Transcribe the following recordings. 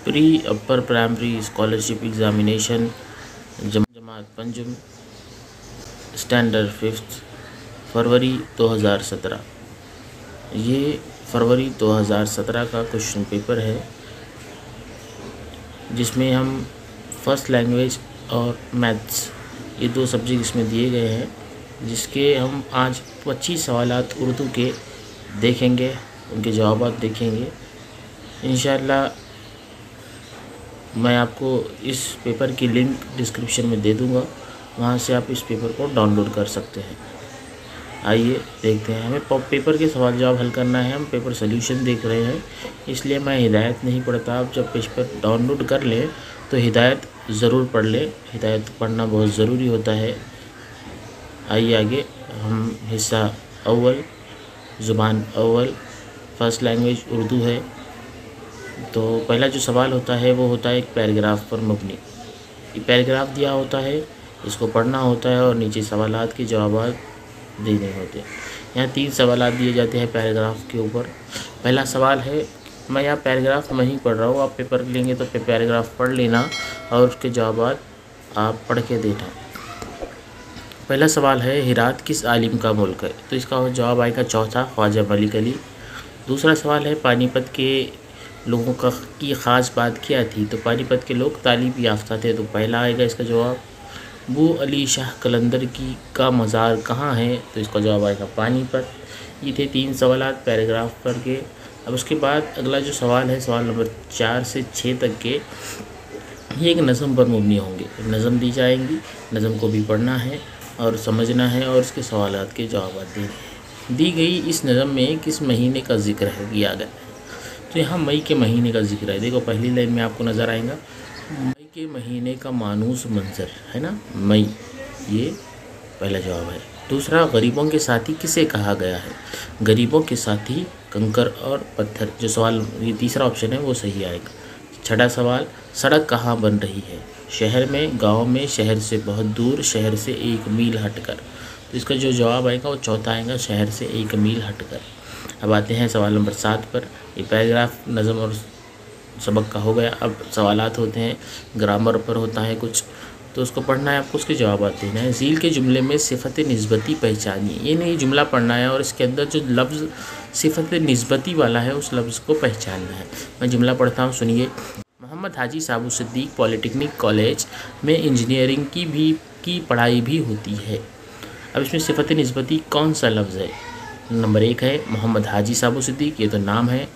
Pre upper primary scholarship examination जमात पंजुम standard 5th फरवरी 2017। ये फरवरी 2017 का क्वेश्चन पेपर है जिसमें हम फर्स्ट लैंग्वेज और मैथ्स ये दो सब्जेक्ट इसमें दिए गए हैं, जिसके हम आज 25 सवालात उर्दू के देखेंगे, उनके जवाब देखेंगे इंशाअल्लाह। मैं आपको इस पेपर की लिंक डिस्क्रिप्शन में दे दूंगा, वहाँ से आप इस पेपर को डाउनलोड कर सकते हैं। आइए देखते हैं। हमें पेपर के सवाल जवाब हल करना है, हम पेपर सोल्यूशन देख रहे हैं, इसलिए मैं हिदायत नहीं पढ़ता। आप जब पेपर डाउनलोड कर लें तो हिदायत ज़रूर पढ़ लें, हिदायत पढ़ना बहुत ज़रूरी होता है। आइए आगे। हम हिस्सा अव्वल ज़ुबान अव्वल फर्स्ट लैंग्वेज उर्दू है। तो पहला जो सवाल होता है वो होता है एक पैराग्राफ पर मबनी। ये पैराग्राफ दिया होता है, इसको पढ़ना होता है और नीचे सवालात के जवाब देने होते हैं। यहाँ 3 सवालात दिए जाते हैं पैराग्राफ के ऊपर। पहला सवाल है, मैं यहाँ पैराग्राफ नहीं पढ़ रहा हूँ, आप पेपर लेंगे तो पैराग्राफ पढ़ लेना और उसके जवाब आप पढ़ के देना। पहला सवाल है, हिरात किस आलिम का मुल्क है? तो इसका जवाब आएगा चौथा, ख्वाजा मलिक अली। दूसरा सवाल है, पानीपत के लोगों की ख़ास बात क्या थी? तो पानीपत के लोग तालीम याफ्ता थे, तो पहला आएगा इसका जवाब। बू अली शाह कलंदर का मज़ार कहाँ है? तो इसका जवाब आएगा पानीपत। ये थे 3 सवालात पैराग्राफ पर के। अब उसके बाद अगला जो सवाल है, सवाल नंबर 4 से 6 तक के, ये एक नज़म पर मुबनी होंगे। नज़म दी जाएंगी, नज़म को भी पढ़ना है और समझना है और उसके सवालात के जवाब देने हैं। दी गई इस नज़म में किस महीने का जिक्र है किया गया? तो यहाँ मई के महीने का जिक्र है। देखो पहली लाइन में आपको नज़र आएगा मई के महीने का मानूस मंजर है ना, मई, ये पहला जवाब है। दूसरा, गरीबों के साथी किसे कहा गया है? गरीबों के साथी कंकर और पत्थर, जो सवाल ये तीसरा ऑप्शन है वो सही आएगा। छठा सवाल, सड़क कहाँ बन रही है? शहर में, गांव में, शहर से बहुत दूर, शहर से 1 मील हटकर। तो इसका जो जवाब आएगा वो चौथा आएगा, शहर से 1 मील हटकर। अब आते हैं सवाल नंबर 7 पर। ये पैराग्राफ नज़म और सबक का हो गया। अब सवालात होते हैं, ग्रामर पर होता है कुछ, तो उसको पढ़ना है आपको, उसके जवाब देना है। झील के जुमले में सिफत निस्बती पहचानिए। ये नहीं जुमला पढ़ना है और इसके अंदर जो लफ्ज़ सिफत निस्बती वाला है उस लफ्ज़ को पहचानना है। मैं जुमला पढ़ता हूँ, सुनिए। मोहम्मद हाजी साबू सिद्दीक पॉलिटेक्निक कॉलेज में इंजीनियरिंग की पढ़ाई भी होती है। अब इसमें सिफत निस्बती कौन सा लफ्ज़ है? नंबर 1 है मोहम्मद हाजी साबू सिद्दीक, ये तो नाम है।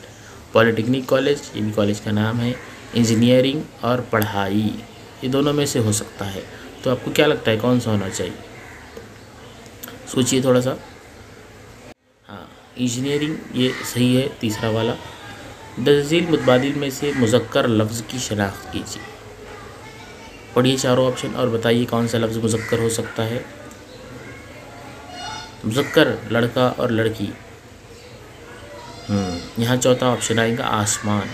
पॉलिटेक्निक कॉलेज, ये भी कॉलेज का नाम है। इंजीनियरिंग और पढ़ाई, ये दोनों में से हो सकता है। तो आपको क्या लगता है कौन सा होना चाहिए? सोचिए थोड़ा सा। हाँ, इंजीनियरिंग ये सही है, तीसरा वाला। दर्जील मुतबादिल में से मुज़क्कर लफ्ज़ की शनाख्त कीजिए। पढ़िए चारों ऑप्शन और बताइए कौन सा लफ्ज़ मुज़क्कर हो सकता है। मुज़क्कर लड़का और लड़की, यहाँ चौथा ऑप्शन आएगा आसमान।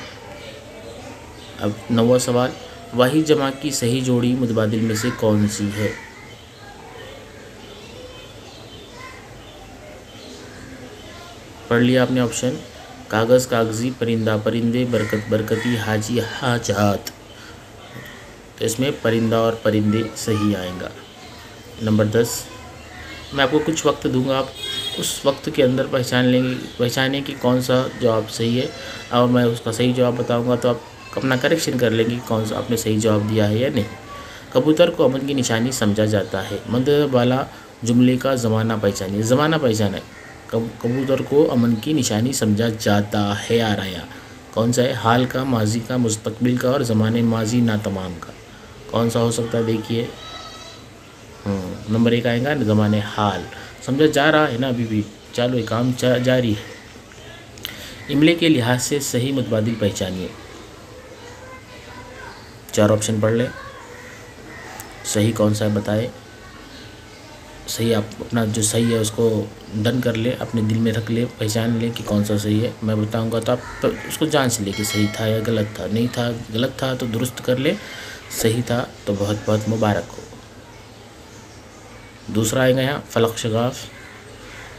अब 9वां सवाल, वाहिद जमा की सही जोड़ी मुतबादिल में से कौन सी है? पढ़ लिया आपने ऑप्शन। कागज़ कागज़ी, परिंदा परिंदे, बरकत बरकती, हाजी हाजात। तो इसमें परिंदा और परिंदे सही आएगा। नंबर 10, मैं आपको कुछ वक्त दूंगा, आप उस वक्त के अंदर पहचानें कि कौन सा जवाब सही है। और मैं उसका सही जवाब बताऊंगा तो आप अपना करेक्शन कर लेंगे कि कौन सा आपने सही जवाब दिया है या नहीं। कबूतर को अमन की निशानी समझा जाता है। मद वाला जुमले का ज़माना पहचानिए। ज़माना पहचाना है, कबूतर को अमन की निशानी समझा जाता है आ रहा है, कौन सा है? हाल का, माजी का, मुस्तकबिल का और ज़माने माजी ना तमाम का। कौन सा हो सकता है? देखिए, नंबर 1 आएगा ज़माने हाल। समझा जा रहा है ना, अभी भी चालू है, काम जारी है। इमले के लिहाज से सही मुतबादिल पहचानिए। 4 ऑप्शन पढ़ ले, सही कौन सा है बताए। सही आप अपना जो सही है उसको डन कर ले, अपने दिल में रख ले, पहचान ले कि कौन सा सही है। मैं बताऊंगा तो आप उसको जांच ले कि सही था या गलत था। नहीं था, गलत था तो दुरुस्त कर ले, सही था तो बहुत बहुत मुबारक हो। दूसरा आएगा यहाँ फलक शगाफ।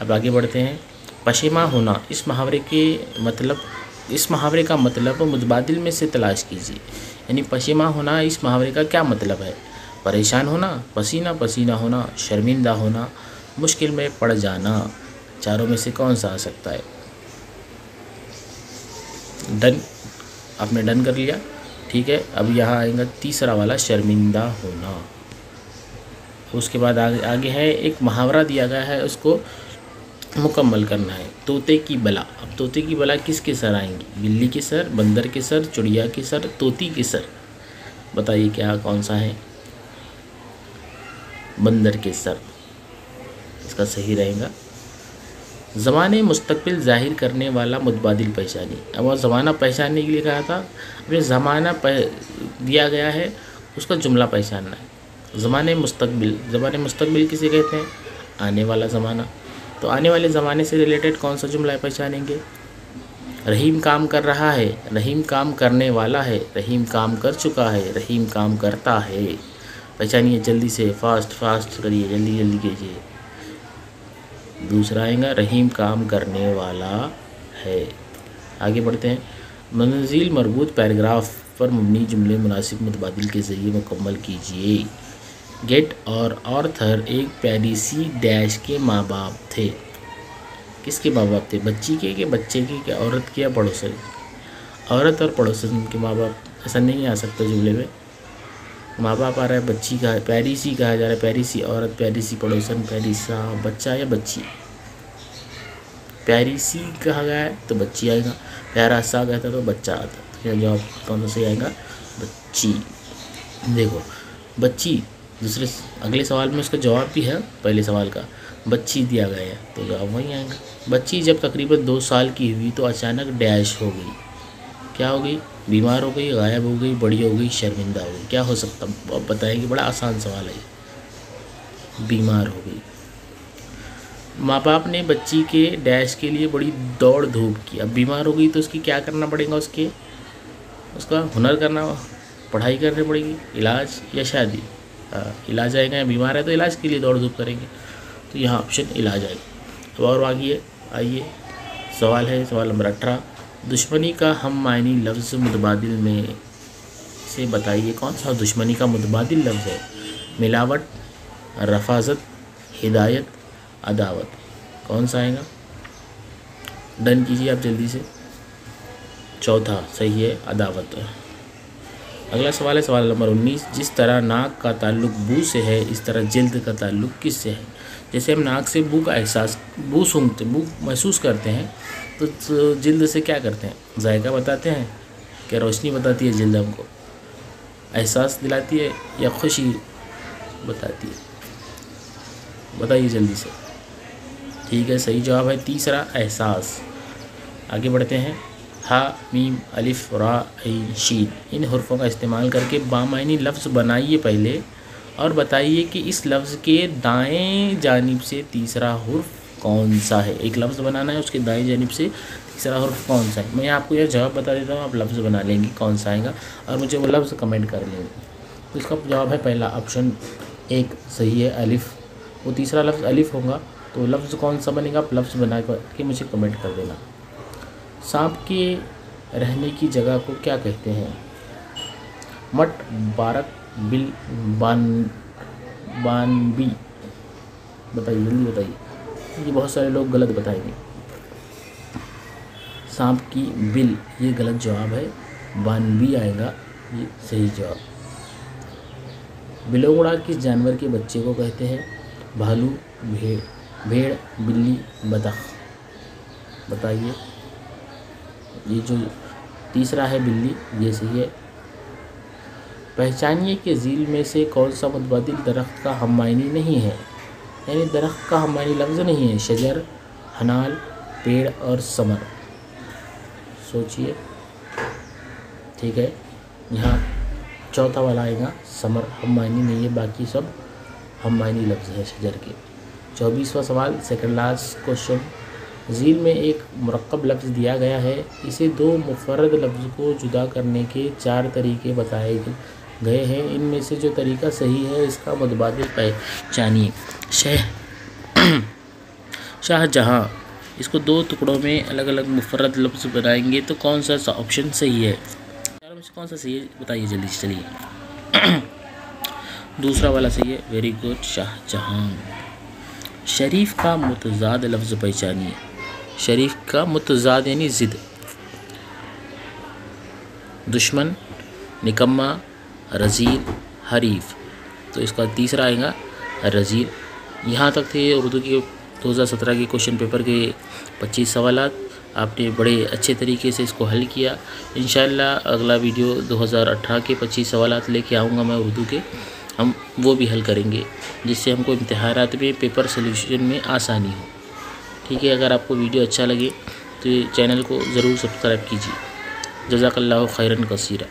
अब आगे बढ़ते हैं। पशेमा होना, इस मुहावरे के मतलब इस मुहावरे का मतलब मुतबादिल में से तलाश कीजिए। यानी पशिमा होना इस मुहावरे का क्या मतलब है? परेशान होना, पसीना पसीना होना, शर्मिंदा होना, मुश्किल में पड़ जाना। चारों में से कौन सा आ सकता है? डन, आपने डन कर लिया। ठीक है, अब यहाँ आएगा तीसरा वाला, शर्मिंदा होना। उसके बाद आगे है एक मुहावरा दिया गया है, उसको मुकम्मल करना है। तोते की बला। अब तोते की बला किसके सर आएंगी? बिल्ली के सर, बंदर के सर, चिड़िया के सर, तोती के सर। बताइए क्या कौन सा है? बंदर के सर इसका सही रहेगा। ज़माने मुस्तकबिल ज़ाहिर करने वाला मुतबादिल पहचानी। अब वह ज़माना पहचानने के लिए कहा था, अभी ज़माना दिया गया है, उसका जुमला पहचानना है। ज़माने मुस्तकबिल किसे कहते हैं? आने वाला ज़माना। तो आने वाले ज़माने से रिलेटेड कौन सा जुमला पहचानेंगे? रहीम काम कर रहा है, रहीम काम करने वाला है, रहीम काम कर चुका है, रहीम काम करता है। पहचानिए जल्दी से, फास्ट करिए, जल्दी जल्दी कीजिए। दूसरा आएगा रहीम काम करने वाला है। आगे बढ़ते हैं। मंजिल मरबूत पैराग्राफ पर मबनी जुमले मुनासिब मुतबादिल के ज़रिए मुकम्मल कीजिए। गेट और आर्थर एक पेरिसी डैश के माँ बाप थे। किसके माँ बाप थे? बच्ची के बच्चे के, औरत के या पड़ोसन? औरत और पड़ोसन के माँ बाप, ऐसा नहीं आ सकता जुमले में। माँ बाप आ रहा है, बच्ची का पेरिसी कहा जा रहा है, पेरिसी औरत, पेरिसी पड़ोसन, पेरिसा बच्चा या बच्ची। पेरिसी कहा गया है तो बच्ची आएगा, प्यारा सा गया था तो बच्चा आता। तो जवाब कौन सा सही आएगा? बच्ची। देखो बच्ची, दूसरे अगले सवाल में उसका जवाब भी है पहले सवाल का, बच्ची दिया गया है तो जवाब वही आएगा। बच्ची जब तकरीबन 2 साल की हुई तो अचानक डैश हो गई। क्या हो गई? बीमार हो गई, गायब हो गई, बड़ी हो गई, शर्मिंदा हो गई। क्या हो सकता? अब बताएंगे, बड़ा आसान सवाल है। बीमार हो गई। माँ बाप ने बच्ची के डैश के लिए बड़ी दौड़ धूप की। अब बीमार हो गई तो उसकी क्या करना पड़ेगा? उसका हुनर करना, पढ़ाई करनी पड़ेगी, इलाज या शादी? इलाज आएगा, या बीमार है तो इलाज के लिए दौड़ धूप करेंगे, तो यहाँ ऑप्शन इलाज आएगा। अब और आइए सवाल है, सवाल नंबर 18। दुश्मनी का हम मायनी लफ्ज़ मुतबादिल में से बताइए कौन सा दुश्मनी का मुतबादिल लफ्ज़ है? मिलावट, रफाजत, हिदायत, अदावत। कौन सा आएगा? डन कीजिए आप जल्दी से। चौथा सही है, अदावत। अगला सवाल है सवाल नंबर 19। जिस तरह नाक का ताल्लुक बू से है, इस तरह जिल्द का ताल्लुक किससे है? जैसे हम नाक से बू का एहसास, बू सूंघते, बू महसूस करते हैं, तो जिल्द से क्या करते हैं? जायका बताते हैं, क्या रोशनी बताती है जिल्द हमको, एहसास दिलाती है, या खुशी बताती है? बताइए जल्दी से। ठीक है, सही जवाब है तीसरा, एहसास। आगे बढ़ते हैं। हा मीम अलिफ रा ऐन शीन, इन हुर्फ़ों का इस्तेमाल करके बामायनी लफ्ज़ बनाइए पहले, और बताइए कि इस लफ्ज़ के दाएं जानिब से तीसरा हुर्फ़ कौन सा है। एक लफ्ज़ बनाना है, उसके दाएं जानिब से तीसरा हुर्फ़ कौन सा है। मैं आपको यह जवाब बता देता हूँ, आप लफ्ज़ बना लेंगे कौन सा आएगा, और मुझे वो लफ्ज़ कमेंट कर लेंगे। तो इसका जवाब है पहला, ऑप्शन 1 सही है, अलिफ़। वो तीसरा लफ्ज़ अलिफ़ होगा, तो लफ्ज़ कौन सा बनेगा आप लफ्ज़ बना के मुझे कमेंट कर देना। सांप के रहने की जगह को क्या कहते हैं? मट, बारक, बिल, बानबी। बताइए जल्दी बताइए, ये बहुत सारे लोग गलत बताएंगे। सांप की बिल, ये गलत जवाब है, बानबी आएगा ये सही जवाब। बिलोंगड़ा किस जानवर के बच्चे को कहते हैं? भालू, भेड़, बिल्ली, बतख। बताइए। ये जो तीसरा है बिल्ली, ये सही है। पहचानिए कि झील में से कौन सा मुतबादिल दरख्त का हममायनी नहीं है, यानी दरख्त का हममायनी लफ्ज़ नहीं है। शजर, हनाल, पेड़ और समर। सोचिए। ठीक है, यहाँ चौथा वाला आएगा समर, हममायनी नहीं है, बाकी सब हममायनी लफ्ज़ है शजर के। 24वां सवाल, सेकंड लास्ट क्वेश्चन। झील में एक मुरक्कब लफ्ज़ दिया गया है, इसे 2 मुफर्रद लफ्ज़ को जुदा करने के 4 तरीके बताए गए हैं। इनमें से जो तरीका सही है इसका मुतबादिल पहचानिए। शाहजहाँ, इसको दो टुकड़ों में अलग अलग मुफर्रद लफ्ज़ बनाएंगे तो कौन सा ऑप्शन सही है? चारों में से कौन सा सही है बताइए जल्दी से। चलिए दूसरा वाला सही है। Very good Shahjahan. शरीफ का मुतज़ाद लफ्ज़ पहचानिए। शरीफ का मुतज़ाद यानी ज़िद। दुश्मन, निकम्मा, रज़ील, हरीफ। तो इसका तीसरा आएगा रज़ील। यहाँ तक थे उर्दू के 2017 के क्वेश्चन पेपर के 25 सवालात। आपने बड़े अच्छे तरीके से इसको हल किया। इंशाअल्लाह अगला वीडियो 2018 के 25 सवालात लेके आऊँगा मैं उर्दू के, हम वो भी हल करेंगे जिससे हमको इम्तिहानात में पेपर सोल्यूशन में आसानी हो। ठीक है, अगर आपको वीडियो अच्छा लगे तो चैनल को ज़रूर सब्सक्राइब कीजिए। जज़ाकल्लाहु खैरन कसीरा।